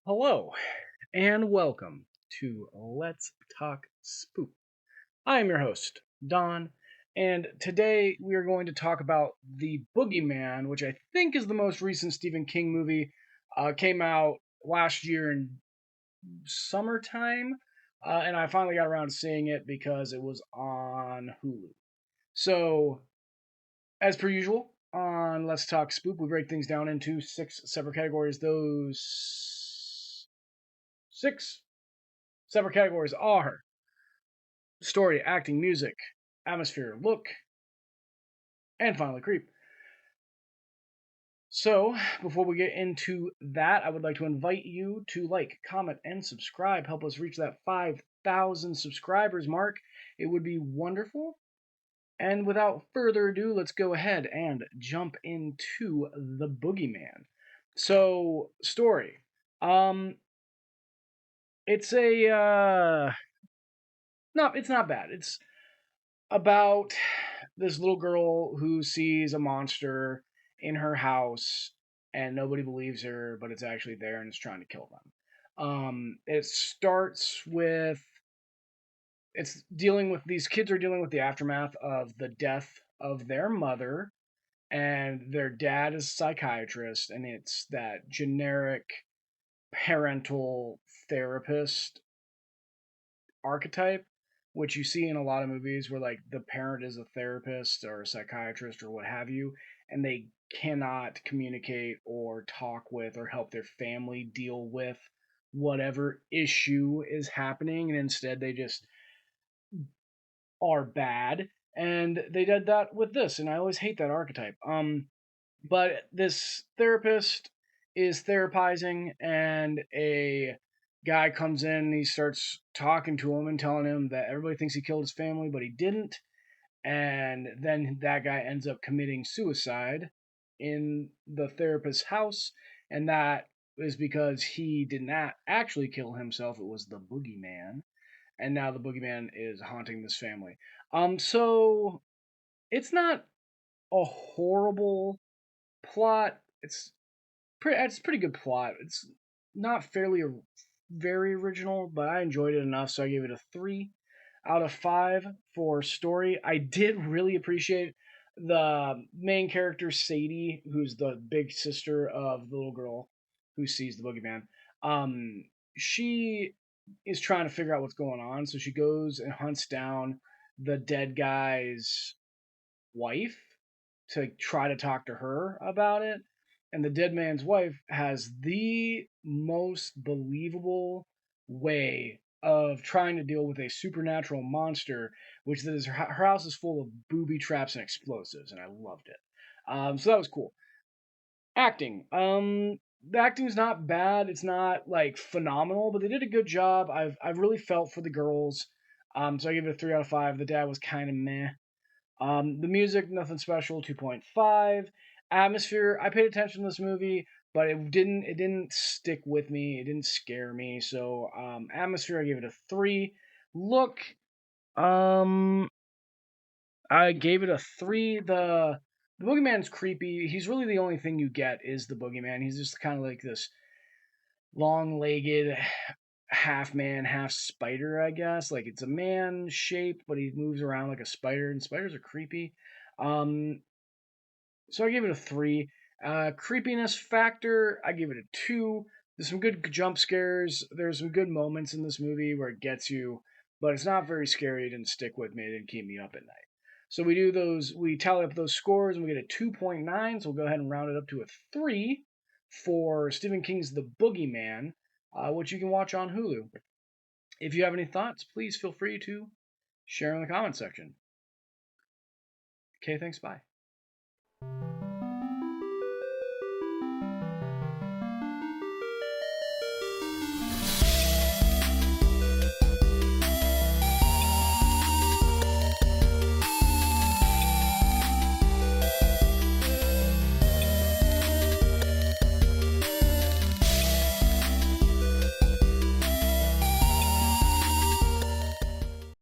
Hello, and welcome to Let's Talk Spook. I am your host, Don, and today we are going to talk about The Boogeyman, which I think is the most recent Stephen King movie. Came out last year in summertime, and I finally got around to seeing it because it was on Hulu. So, as per usual, on Let's Talk Spook, we break things down into six separate categories. Those six separate categories are story, acting, music, atmosphere, look, and finally creep. So, before we get into that, I would like to invite you to like, comment, and subscribe. Help us reach that 5,000 subscribers mark. It would be wonderful. And without further ado, let's go ahead and jump into The Boogeyman. So, story. It's a no, it's not bad. It's about this little girl who sees a monster in her house and nobody believes her, but it's actually there and it's trying to kill them. It starts with it's dealing with these kids are dealing with the aftermath of the death of their mother, and their dad is a psychiatrist, and it's that generic parental therapist archetype, which you see in a lot of movies where like the parent is a therapist or a psychiatrist or what have you, and they cannot communicate or talk with or help their family deal with whatever issue is happening, and instead they just are bad. And they did that with this, and I always hate that archetype. But this therapist is therapizing, and a guy comes in and he starts talking to him and telling him that everybody thinks he killed his family, but he didn't. And then that guy ends up committing suicide in the therapist's house, and that is because he did not actually kill himself. It was the boogeyman, and now the boogeyman is haunting this family. So it's not a horrible plot. It's a pretty good plot. It's not very original, but I enjoyed it enough, so I gave it a 3 out of 5 for story. I did really appreciate the main character Sadie, who's the big sister of the little girl who sees the boogeyman. She is trying to figure out what's going on, so she goes and hunts down the dead guy's wife to try to talk to her about it. And the dead man's wife has the most believable way of trying to deal with a supernatural monster, which is her house is full of booby traps and explosives, and I loved it. So that was cool. Acting. The acting's not bad. It's not like phenomenal, but they did a good job. I've really felt for the girls. So I give it a 3 out of 5. The dad was kind of meh. The music, nothing special, 2.5. Atmosphere, I paid attention to this movie, but it didn't stick with me. It didn't scare me. So atmosphere, I gave it a 3. Look, um, I gave it a 3. The boogeyman's creepy. He's really the only thing you get is the boogeyman. He's just kind of like this long-legged half man, half spider, I guess. Like it's a man shaped, but he moves around like a spider, and spiders are creepy. Um, so I give it a 3. Creepiness factor, I give it a 2. There's some good jump scares. There's some good moments in this movie where it gets you, but it's not very scary. It didn't stick with me. It didn't keep me up at night. So we tally up those scores, and we get a 2.9. So we'll go ahead and round it up to a 3 for Stephen King's The Boogeyman, which you can watch on Hulu. If you have any thoughts, please feel free to share in the comment section. Okay, thanks, bye.